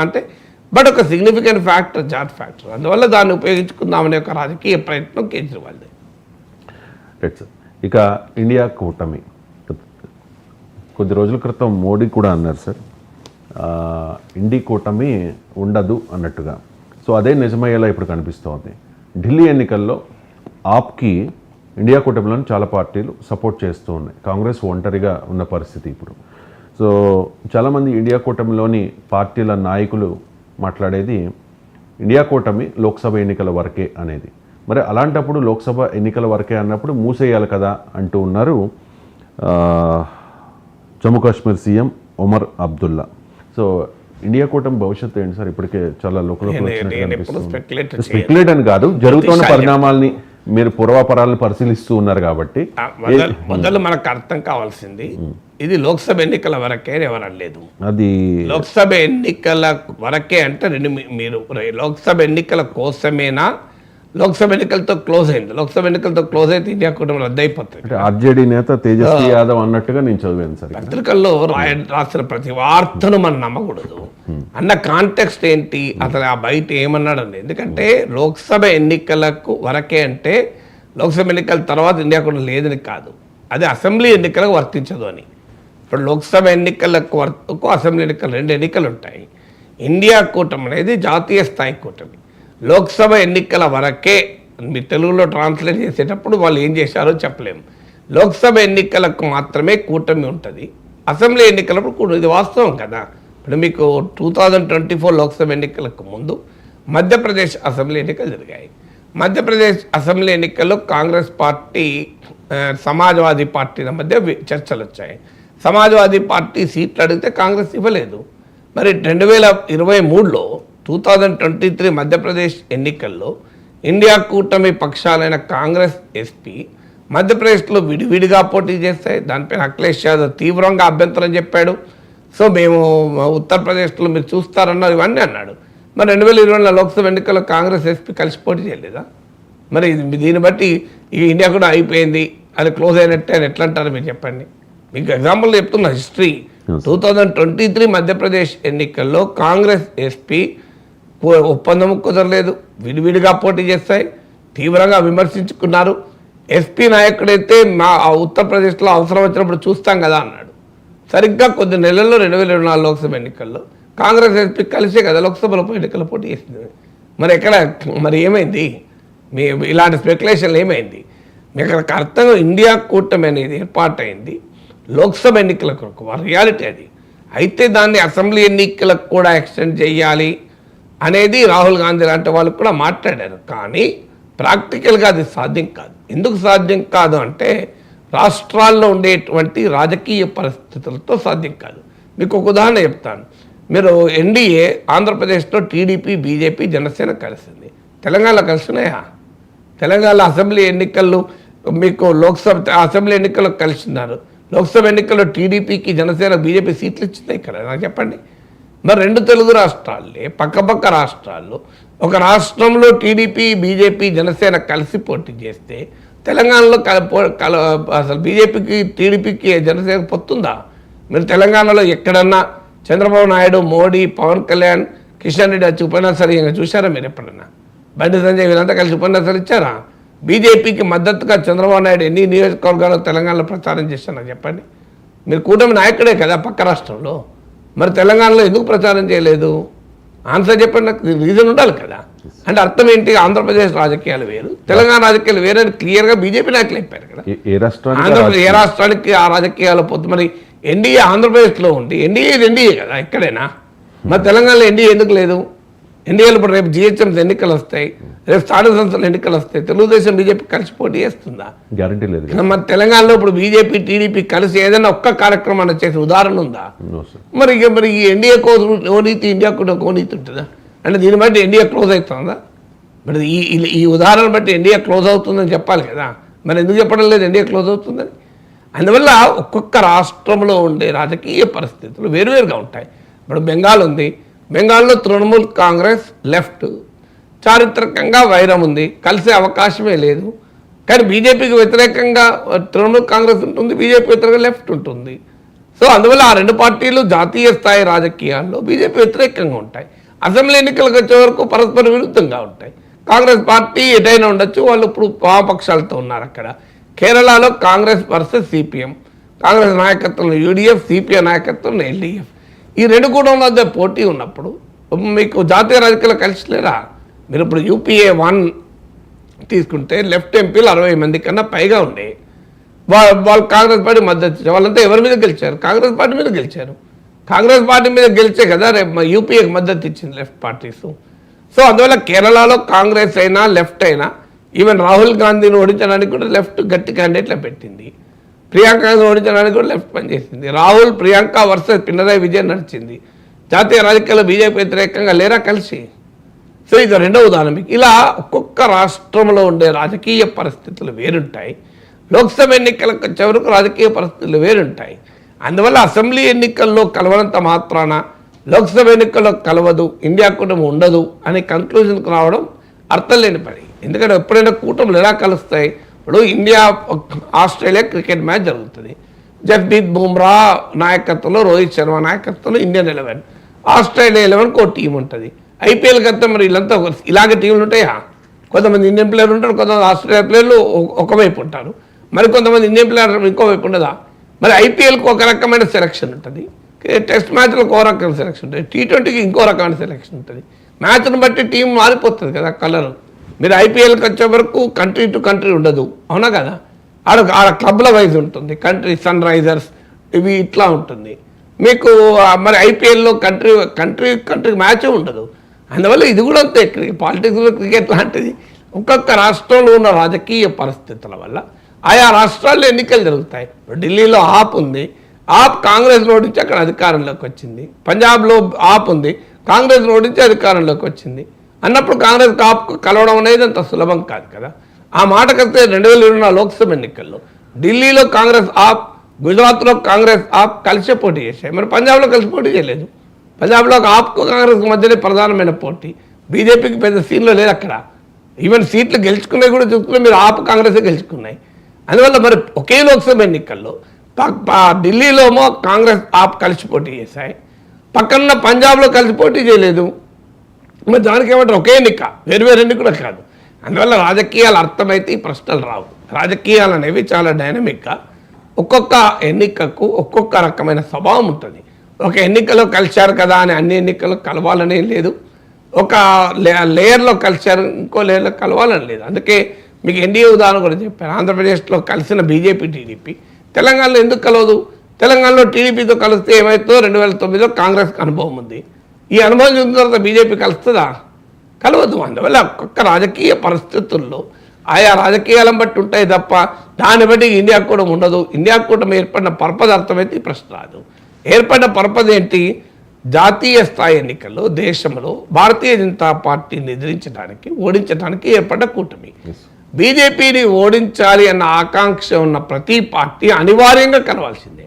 అంటే బట్ ఒక significant factor Jat factor, అందువల్ల దాన్ని ఉపయోగించుకుందామనే ఒక రాజకీయ ప్రయత్నం కేజ్రీవాల్ది. Right sir. ఇక ఇండియా కూటమి కొద్ది రోజుల క్రితం మోడీ కూడా అన్నారు సార్, ఇండి కూటమి ఉండదు అన్నట్టుగా. సో అదే నిజమయ్యేలా ఇప్పుడు కనిపిస్తోంది. ఢిల్లీ ఎన్నికల్లో ఆప్కి ఇండియా కూటమిలోని చాలా పార్టీలు సపోర్ట్ చేస్తూ ఉన్నాయి. కాంగ్రెస్ ఒంటరిగా ఉన్న పరిస్థితి ఇప్పుడు. సో చాలామంది ఇండియా కూటమిలోని పార్టీల నాయకులు మాట్లాడేది ఇండియా కూటమి లోక్సభ ఎన్నికల వరకే అనేది. మరి అలాంటప్పుడు లోక్సభ ఎన్నికల వరకే అన్నప్పుడు మూసేయాలి కదా అంటూ ఉన్నారు Jammu Kashmir CM Omar Abdullah. So India కూటమి భవిష్యత్తు ఏంటి సార్? ఇప్పటికే చాలా స్పెక్యులేట్ అని కాదు, జరుగుతున్న పరిణామాల్ని మీరు పూర్వాపరాలను పరిశీలిస్తూ ఉన్నారు కాబట్టి మొదలు మనకు అర్థం కావాల్సింది ఇది లోక్సభ ఎన్నికల వరకే ఎవరలేదు. అది లోక్సభ ఎన్నికల వరకే అంటే మీరు లోక్సభ ఎన్నికల కోసమేనా లోక్సభ ఎన్నికలతో క్లోజ్ అయింది? లోక్సభ ఎన్నికలతో క్లోజ్ అయితే ఇండియా కూటమి రద్దయిపోతుంది. ఆర్జేడీ నేత తేజస్వి యాదవ్ అన్నట్టుగా నేను చదివాను సార్. పత్రికల్లో రాసిన ప్రతి వార్తను మనం నమ్మకూడదు అన్న కాంటెక్స్ట్ ఏంటి, అసలు ఆ బయట ఏమన్నాడండి. ఎందుకంటే లోక్సభ ఎన్నికలకు వరకే అంటే లోక్సభ ఎన్నికల తర్వాత ఇండియా కూటమి లేదని కాదు, అది అసెంబ్లీ ఎన్నికలకు వర్తించదు అని. ఇప్పుడు లోక్సభ ఎన్నికలకు అసెంబ్లీ ఎన్నికలు 2 ఎన్నికలు ఉంటాయి. ఇండియా కూటమి అనేది జాతీయ స్థాయి కూటమి. లోక్సభ ఎన్నికల వరకే మీ తెలుగులో ట్రాన్స్లేట్ చేసేటప్పుడు వాళ్ళు ఏం చేశారో చెప్పలేము. లోక్సభ ఎన్నికలకు మాత్రమే కూటమి ఉంటుంది, అసెంబ్లీ ఎన్నికలప్పుడు ఇది వాస్తవం కదా. ఇప్పుడు మీకు 2024 లోక్సభ ఎన్నికలకు ముందు మధ్యప్రదేశ్ అసెంబ్లీ ఎన్నికలు జరిగాయి. మధ్యప్రదేశ్ అసెంబ్లీ ఎన్నికల్లో కాంగ్రెస్ పార్టీ సమాజ్వాదీ పార్టీల మధ్య చర్చలు వచ్చాయి. సమాజ్వాదీ పార్టీ సీట్లు అడిగితే కాంగ్రెస్ ఇవ్వలేదు. మరి 2023లో 2023 మధ్యప్రదేశ్ ఎన్నికల్లో ఇండియా కూటమి పక్షాలైన కాంగ్రెస్ ఎస్పీ మధ్యప్రదేశ్లో విడివిడిగా పోటీ చేస్తాయి. దానిపైన అఖిలేష్ యాదవ్ తీవ్రంగా అభ్యంతరం చెప్పాడు. సో మేము ఉత్తరప్రదేశ్లో మీరు చూస్తారన్నారు, ఇవన్నీ అన్నాడు. మరి 2020 లోక్సభ ఎన్నికల్లో కాంగ్రెస్ ఎస్పీ కలిసి పోటీ చేయలేదా? మరి దీన్ని బట్టి ఈ ఇండియా కూడా అయిపోయింది, అది క్లోజ్ అయినట్టే అని ఎట్లా అంటారు మీరు చెప్పండి. మీకు ఎగ్జాంపుల్ చెప్తున్న హిస్టరీ 2023 మధ్యప్రదేశ్ ఎన్నికల్లో కాంగ్రెస్ ఎస్పీ ఒప్పందం కుదరలేదు, విడివిడిగా పోటీ చేస్తాయి, తీవ్రంగా విమర్శించుకున్నారు. ఎస్పీ నాయకుడైతే మా ఉత్తరప్రదేశ్లో అవసరం వచ్చినప్పుడు చూస్తాం కదా అన్నాడు. సరిగ్గా కొద్ది నెలల్లో 2024 లోక్సభ ఎన్నికల్లో కాంగ్రెస్ ఎస్పీ కలిసే కదా లోక్సభలో ఎన్నికల్లో పోటీ చేసింది. మరి ఎక్కడ మరి ఏమైంది? మీ ఇలాంటి స్పెక్యులేషన్లు ఏమైంది? మీకు అర్థం ఇండియా కూటమి అనేది ఏర్పాటైంది లోక్సభ ఎన్నికల కొరకు, రియాలిటీ అది. అయితే దాన్ని అసెంబ్లీ ఎన్నికలకు కూడా ఎక్స్టెండ్ చేయాలి అనేది రాహుల్ గాంధీ లాంటి వాళ్ళు కూడా మాట్లాడారు. కానీ ప్రాక్టికల్గా అది సాధ్యం కాదు. ఎందుకు సాధ్యం కాదు అంటే రాష్ట్రాల్లో ఉండేటువంటి రాజకీయ పరిస్థితులతో సాధ్యం కాదు. మీకు ఒక ఉదాహరణ చెప్తాను. మీరు ఎన్డీఏ ఆంధ్రప్రదేశ్లో టీడీపీ, బీజేపీ, జనసేన కలిసింది. తెలంగాణలో కలిసినాయా? తెలంగాణలో అసెంబ్లీ ఎన్నికల్లో మీకు లోక్సభ అసెంబ్లీ ఎన్నికల్లో కలిసినారు. లోక్సభ ఎన్నికల్లో టీడీపీకి, జనసేన, బీజేపీ సీట్లు ఇచ్చినాయి ఇక్కడ, నాకు చెప్పండి. మరి 2 తెలుగు రాష్ట్రాలే పక్కపక్క రాష్ట్రాల్లో ఒక రాష్ట్రంలో టీడీపీ, బీజేపీ, జనసేన కలిసి పోటీ చేస్తే తెలంగాణలో అసలు బీజేపీకి, టీడీపీకి, జనసేన పొత్తుందా? మీరు తెలంగాణలో ఎక్కడన్నా చంద్రబాబు నాయుడు, మోడీ, పవన్ కళ్యాణ్, కిషన్ రెడ్డి వచ్చి ఉపన్యాసాలు చూసారా మీరు ఎప్పుడన్నా? బండి సంజయ్ వీళ్ళంతా కలిసి ఉపన్యాసాలు ఇచ్చారా? బీజేపీకి మద్దతుగా చంద్రబాబు నాయుడు ఎన్ని నియోజకవర్గాల్లో తెలంగాణలో ప్రచారం చేశారో చెప్పండి. మీరు కూటమి నాయకుడే కదా పక్క రాష్ట్రంలో, మరి తెలంగాణలో ఎందుకు ప్రచారం చేయలేదు? ఆన్సర్ చెప్పండి, నాకు రీజన్ ఉండాలి కదా. అంటే అర్థం ఏంటి? ఆంధ్రప్రదేశ్ రాజకీయాలు వేరు, తెలంగాణ రాజకీయాలు వేరు అని క్లియర్గా బీజేపీ నాయకులు చెప్పారు కదా. ఆంధ్రప్రదేశ్ ఏ రాష్ట్రానికి ఆ రాజకీయాలు పోతే మరి ఎన్డీఏ ఆంధ్రప్రదేశ్లో ఉండి ఎన్డీఏ కదా ఎక్కడైనా, మరి తెలంగాణలో ఎన్డీఏ ఎందుకు లేదు? ఎన్డీఏలో ఇప్పుడు రేపు జిహెచ్ఎంసీ ఎన్నికలు వస్తాయి, రేపు స్థానిక సంస్థల ఎన్నికలు వస్తాయి, తెలుగుదేశం బీజేపీ కలిసి పోటీ చేస్తుందా? గ్యారంటీ లేదు. మరి తెలంగాణలో ఇప్పుడు బీజేపీ, టీడీపీ కలిసి ఏదైనా ఒక్క కార్యక్రమాన్ని చేసే ఉదాహరణ ఉందా? మరి ఈ ఎన్డీఏ కోనీతి, ఇండియా కూడా కోనీతి ఉంటుందా? అంటే దీన్ని బట్టి ఎన్డీఏ క్లోజ్ అవుతుందా? మరి ఈ ఉదాహరణ బట్టి ఎన్డీఏ క్లోజ్ అవుతుందని చెప్పాలి కదా. మరి ఎందుకు చెప్పడం లేదు ఎన్డీఏ క్లోజ్ అవుతుందని? అందువల్ల ఒక్కొక్క రాష్ట్రంలో ఉండే రాజకీయ పరిస్థితులు వేరువేరుగా ఉంటాయి. ఇప్పుడు బెంగాల్ ఉంది, బెంగాల్లో తృణమూల్ కాంగ్రెస్ లెఫ్ట్ చారిత్రకంగా వైరం ఉంది, కలిసే అవకాశమే లేదు. కానీ బీజేపీకి వ్యతిరేకంగా తృణమూల్ కాంగ్రెస్ ఉంటుంది, బీజేపీ వ్యతిరేకంగా లెఫ్ట్ ఉంటుంది. సో అందువల్ల ఆ రెండు పార్టీలు జాతీయ స్థాయి రాజకీయాల్లో బీజేపీ వ్యతిరేకంగా ఉంటాయి. అసెంబ్లీ ఎన్నికలకు వచ్చే వరకు పరస్పర విరుద్ధంగా ఉంటాయి. కాంగ్రెస్ పార్టీ ఎటైనా ఉండొచ్చు, వాళ్ళు ఇప్పుడు వామపక్షాలతో ఉన్నారు అక్కడ. కేరళలో కాంగ్రెస్ వర్సెస్ సిపిఎం, కాంగ్రెస్ నాయకత్వంలో యూడిఎఫ్, సిపిఐ నాయకత్వంలో ఎల్డిఎఫ్, ఈ రెండు కూడా మధ్య పోటీ ఉన్నప్పుడు మీకు జాతీయ రాజకీయాలు కలిసి లేరా? మీరు ఇప్పుడు యూపీఏ 1 తీసుకుంటే లెఫ్ట్ ఎంపీలు 60 మంది కన్నా పైగా ఉండే వాళ్ళు కాంగ్రెస్ పార్టీ మద్దతు ఇచ్చారు. వాళ్ళంతా ఎవరి మీద గెలిచారు? కాంగ్రెస్ పార్టీ మీద గెలిచారు. కాంగ్రెస్ పార్టీ మీద గెలిచే కదా రేపు యూపీఏకి మద్దతు ఇచ్చింది లెఫ్ట్ పార్టీస్. సో అందువల్ల కేరళలో కాంగ్రెస్ అయినా లెఫ్ట్ అయినా, ఈవెన్ రాహుల్ గాంధీని ఓడించడానికి కూడా లెఫ్ట్ గట్టి క్యాండిడేట్లా పెట్టింది. ప్రియాంకను ఓడించడానికి కూడా లెఫ్ట్ పనిచేసింది. రాహుల్ ప్రియాంక వర్సెస్ పినరాయి విజయన్ నడిచింది. జాతీయ రాజకీయాల్లో బీజేపీ వ్యతిరేకంగా లేరా కలిసి? సో ఇది రెండో ఉదాహరణ. మీకు ఇలా ఒక్కొక్క రాష్ట్రంలో ఉండే రాజకీయ పరిస్థితులు వేరుంటాయి. లోక్సభ ఎన్నికలకు వచ్చే వరకు రాజకీయ పరిస్థితులు వేరుంటాయి. అందువల్ల అసెంబ్లీ ఎన్నికల్లో కలవనంత మాత్రాన లోక్సభ ఎన్నికల్లో కలవదు, ఇండియా కూటమి ఉండదు అనే కంక్లూజన్కి రావడం అర్థం లేని పని. ఎందుకంటే ఎప్పుడైనా కూటములు ఎలా కలుస్తాయి? ఇప్పుడు ఇండియా ఆస్ట్రేలియా క్రికెట్ మ్యాచ్ జరుగుతుంది. జస్ప్రీత్ బుమ్రా నాయకత్వంలో, రోహిత్ శర్మ నాయకత్వంలో ఇండియన్ 11, ఆస్ట్రేలియా 11కి ఒక టీం ఉంటుంది. ఐపీఎల్ కత్తా మరి వీళ్ళంతా ఇలాగే టీంలు ఉంటాయా? కొంతమంది ఇండియన్ ప్లేయర్లు ఉంటారు, కొంతమంది ఆస్ట్రేలియా ప్లేయర్లు ఒకవైపు ఉంటారు, మరి కొంతమంది ఇండియన్ ప్లేయర్ ఇంకోవైపు ఉండదా? మరి ఐపీఎల్కి ఒక రకమైన సెలక్షన్ ఉంటుంది, టెస్ట్ మ్యాచ్లకు ఒక రకమైన సెలక్షన్ ఉంటుంది, T20కి ఇంకో రకమైన సెలక్షన్ ఉంటుంది. మ్యాచ్ను బట్టి టీం మారిపోతుంది కదా కలర్. మీరు ఐపీఎల్కి వచ్చే వరకు కంట్రీ టు కంట్రీ ఉండదు, అవునా కదా? ఆడ క్లబ్ల వైజ్ ఉంటుంది, కంట్రీ సన్ రైజర్స్ ఇవి ఇట్లా ఉంటుంది. మీకు మరి ఐపీఎల్లో కంట్రీ మ్యాచ్ ఉండదు. అందువల్ల ఇది కూడా అంతే. పాలిటిక్స్లో క్రికెట్ లాంటిది ఒక్కొక్క రాష్ట్రంలో ఉన్న రాజకీయ పరిస్థితుల వల్ల ఆయా రాష్ట్రాల్లో ఎన్నికలు జరుగుతాయి. ఢిల్లీలో ఆప్ ఉంది, ఆప్ కాంగ్రెస్ ఓడించి అక్కడ అధికారంలోకి వచ్చింది. పంజాబ్లో ఆప్ ఉంది, కాంగ్రెస్ ఓడించి అధికారంలోకి వచ్చింది. అన్నప్పుడు కాంగ్రెస్ ఆప్ కలవడం అనేది అంత సులభం కాదు కదా. ఆ మాటకైతే 2024 లోక్సభ ఎన్నికల్లో ఢిల్లీలో కాంగ్రెస్ ఆప్, గుజరాత్లో కాంగ్రెస్ ఆప్ కలిసే పోటీ చేశాయి. మరి పంజాబ్లో కలిసి పోటీ చేయలేదు. పంజాబ్లో ఆప్కు కాంగ్రెస్ మధ్యనే ప్రధానమైన పోటీ. బీజేపీకి పెద్ద సీన్లో లేదు అక్కడ. ఈవెన్ సీట్లు గెలుచుకున్నాయి కూడా చూసుకుని మీరు ఆప్ కాంగ్రెస్ గెలుచుకున్నాయి. అందువల్ల మరి ఒకే లోక్సభ ఎన్నికల్లో ఢిల్లీలోమో కాంగ్రెస్ ఆప్ కలిసి పోటీ చేశాయి, పక్కన పంజాబ్లో కలిసి పోటీ చేయలేదు. మరి దానికి ఏమంటారు? ఒకే ఎన్నిక, వేరు ఎన్నికలు కాదు. అందువల్ల రాజకీయాలు అర్థమైతే ఈ ప్రశ్నలు రావు. రాజకీయాలు అనేవి చాలా డైనమిక్గా ఒక్కొక్క ఎన్నికకు ఒక్కొక్క రకమైన స్వభావం ఉంటుంది. ఒక ఎన్నికలో కలిశారు కదా అని అన్ని ఎన్నికలు కలవాలనే లేదు, ఒక లేయర్లో కలిశారు ఇంకో లేయర్లో కలవాలని లేదు. అందుకే మీకు ఎన్డీఏ ఉదాహరణ కూడా చెప్పాను. ఆంధ్రప్రదేశ్లో కలిసిన బీజేపీ టీడీపీ తెలంగాణలో ఎందుకు కలవదు? తెలంగాణలో టీడీపీతో కలిస్తే ఏమవుతుందో 2009లో కాంగ్రెస్కి అనుభవం ఉంది. ఈ అనుభవం చూసిన తర్వాత బీజేపీ కలుస్తుందా? కలవదు. అందువల్ల ఒక్కొక్క రాజకీయ పరిస్థితుల్లో ఆయా రాజకీయాలను బట్టి ఉంటాయి తప్ప దాన్ని బట్టి ఇండియా కూడా ఉండదు. ఇండియా కూటమి ఏర్పడిన పర్పస్ అర్థమైతే ఈ ప్రశ్న రాదు. ఏర్పడిన పర్పస్ ఏంటి? జాతీయ స్థాయి ఎన్నికల్లో దేశంలో భారతీయ జనతా పార్టీని ఎదిరించడానికి, ఓడించడానికి ఏర్పడ్డ కూటమి. బీజేపీని ఓడించాలి అన్న ఆకాంక్ష ఉన్న ప్రతి పార్టీ అనివార్యంగా కలవాల్సిందే.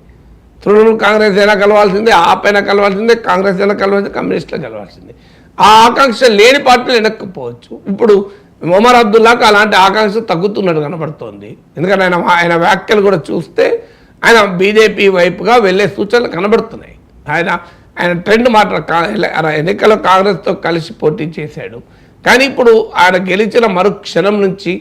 తృణమూల్ కాంగ్రెస్ అయినా కలవాల్సిందే, ఆప్ అయినా కలవాల్సిందే, కాంగ్రెస్ అయినా కలవాల్సిందే, కమ్యూనిస్టులు కలవాల్సిందే. ఆ ఆకాంక్ష లేని పార్టీలు వెనక్కిపోవచ్చు. ఇప్పుడు ఒమర్ అబ్దుల్లాకు అలాంటి ఆకాంక్ష తగ్గుతున్నట్టు కనబడుతోంది. ఎందుకంటే ఆయన వ్యాఖ్యలు కూడా చూస్తే ఆయన బీజేపీ వైపుగా వెళ్ళే సూచనలు కనబడుతున్నాయి. ఆయన ట్రెండ్ ఎన్నికల్లో కాంగ్రెస్తో కలిసి పోటీ చేశాడు. కానీ ఇప్పుడు ఆయన గెలిచిన మరుక్షణం నుంచి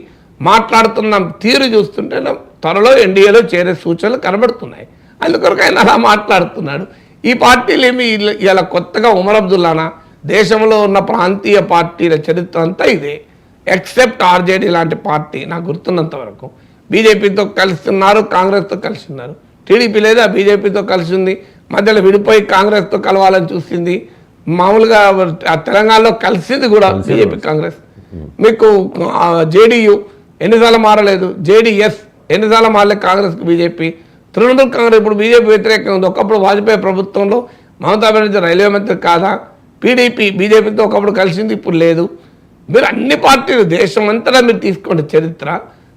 మాట్లాడుతున్న తీరు చూస్తుంటే త్వరలో ఎన్డీఏలో చేరే సూచనలు కనబడుతున్నాయి. అందుకొరకు ఆయన అలా మాట్లాడుతున్నాడు. ఈ పార్టీలు ఏమి ఇలా కొత్తగా ఉమర్ అబ్దుల్లానా? దేశంలో ఉన్న ప్రాంతీయ పార్టీల చరిత్ర అంతా ఇదే, ఎక్సెప్ట్ ఆర్జేడీ లాంటి పార్టీ నాకు గుర్తున్నంత వరకు బీజేపీతో కలిస్తున్నారు, కాంగ్రెస్తో కలిసి ఉన్నారు. టీడీపీ లేదా బీజేపీతో కలిసి ఉంది, మధ్యలో విడిపోయి కాంగ్రెస్తో కలవాలని చూసింది. మామూలుగా తెలంగాణలో కలిసింది కూడా బీజేపీ కాంగ్రెస్. మీకు జేడీయూ ఎన్నిసార్లు మారలేదు, జేడీఎస్ ఎన్నిసార్లు మారలేదు కాంగ్రెస్కి బీజేపీ. తృణమూల్ కాంగ్రెస్ ఇప్పుడు బీజేపీ వ్యతిరేకంగా ఉంది. ఒకప్పుడు వాజ్పేయి ప్రభుత్వంలో మమతా బెనర్జీ రైల్వే మంత్రి కాదా? పీడీపీ బీజేపీతో ఒకప్పుడు కలిసింది, ఇప్పుడు లేదు. మీరు అన్ని పార్టీలు దేశం అంతటా మీరు తీసుకోండి చరిత్ర,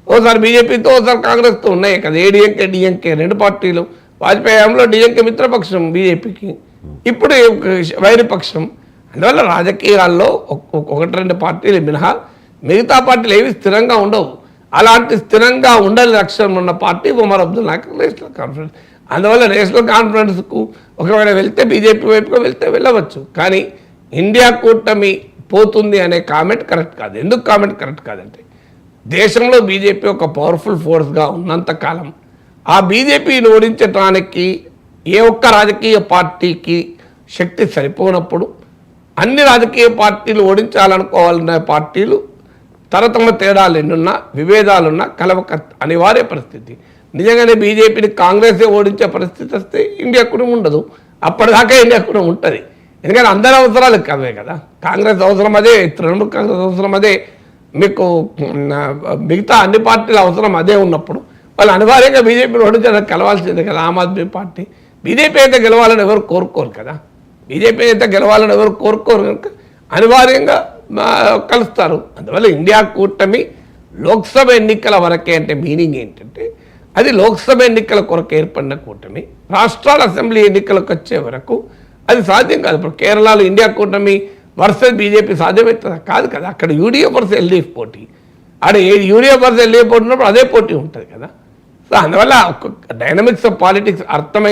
ఓసారి బీజేపీతో ఓసారి కాంగ్రెస్తో ఉన్నాయి కదా. ఏడీఎంకే డిఎంకే రెండు పార్టీలు. వాజ్పేయి హయాంలో డిఎంకే మిత్రపక్షం బీజేపీకి, ఇప్పుడు వైరపక్షం. అందువల్ల రాజకీయాల్లో ఒకటి రెండు పార్టీలు మినహా మిగతా పార్టీలు ఏవి స్థిరంగా ఉండవు. అలాంటి స్థిరంగా ఉండని లక్ష్యం ఉన్న party Umar Abdullah national conference. అందువల్ల నేషనల్ కాన్ఫరెన్స్కు ఒకవేళ వెళ్తే బీజేపీ వైపుగా వెళ్తే వెళ్ళవచ్చు. కానీ ఇండియా కూటమి పోతుంది అనే కామెంట్ కరెక్ట్ కాదు. ఎందుకు కామెంట్ కరెక్ట్ కాదంటే దేశంలో బీజేపీ ఒక పవర్ఫుల్ ఫోర్స్గా ఉన్నంతకాలం ఆ బీజేపీని ఓడించడానికి ఏ ఒక్క రాజకీయ పార్టీకి శక్తి సరిపోనప్పుడు అన్ని రాజకీయ పార్టీలు ఓడించాలనుకోవాలనే పార్టీలు తరతమ తేడాలు ఎన్నున్నా విభేదాలున్నా కలవక అనివార్య పరిస్థితి. నిజంగానే బీజేపీని కాంగ్రెసే ఓడించే పరిస్థితి వస్తే ఇండియా కూడా ఉండదు. అప్పటిదాకా ఇండియా కూడా ఉంటుంది. ఎందుకంటే అందరి అవసరాలు అవే కదా. కాంగ్రెస్ అవసరం అదే, తృణమూల్ కాంగ్రెస్ అవసరం అదే, మీకు మిగతా అన్ని పార్టీల అవసరం అదే ఉన్నప్పుడు వాళ్ళు అనివార్యంగా బీజేపీని ఓడించడానికి కలవాల్సిందే కదా. ఆమ్ ఆద్మీ పార్టీ బీజేపీ అయితే గెలవాలని ఎవరు కోరుకోరు కదా. బీజేపీ అయితే గెలవాలని ఎవరు కోరుకోరు కనుక అనివార్యంగా కలుస్తారు. అందువల్ల ఇండియా కూటమి లోక్సభ ఎన్నికల వరకే అంటే మీనింగ్ ఏంటంటే అది లోక్సభ ఎన్నికల కొరకు ఏర్పడిన కూటమి. రాష్ట్రాల అసెంబ్లీ ఎన్నికలకు వచ్చే వరకు అది సాధ్యం కాదు. ఇప్పుడు కేరళలో ఇండియా కూటమి వర్సెస్ బీజేపీ సాధ్యమవుతుందా? కాదు కదా. అక్కడ యూడీఎఫ్ వర్సెస్ ఎల్డీఎఫ్ పోటీ, ఆడ యూడీఎఫ్ వర్సెస్ ఎల్డీఎఫ్ పోటీ ఉన్నప్పుడు అదే పోటీ ఉంటుంది కదా. సో అందువల్ల డైనమిక్స్ ఆఫ్ పాలిటిక్స్ అర్థమై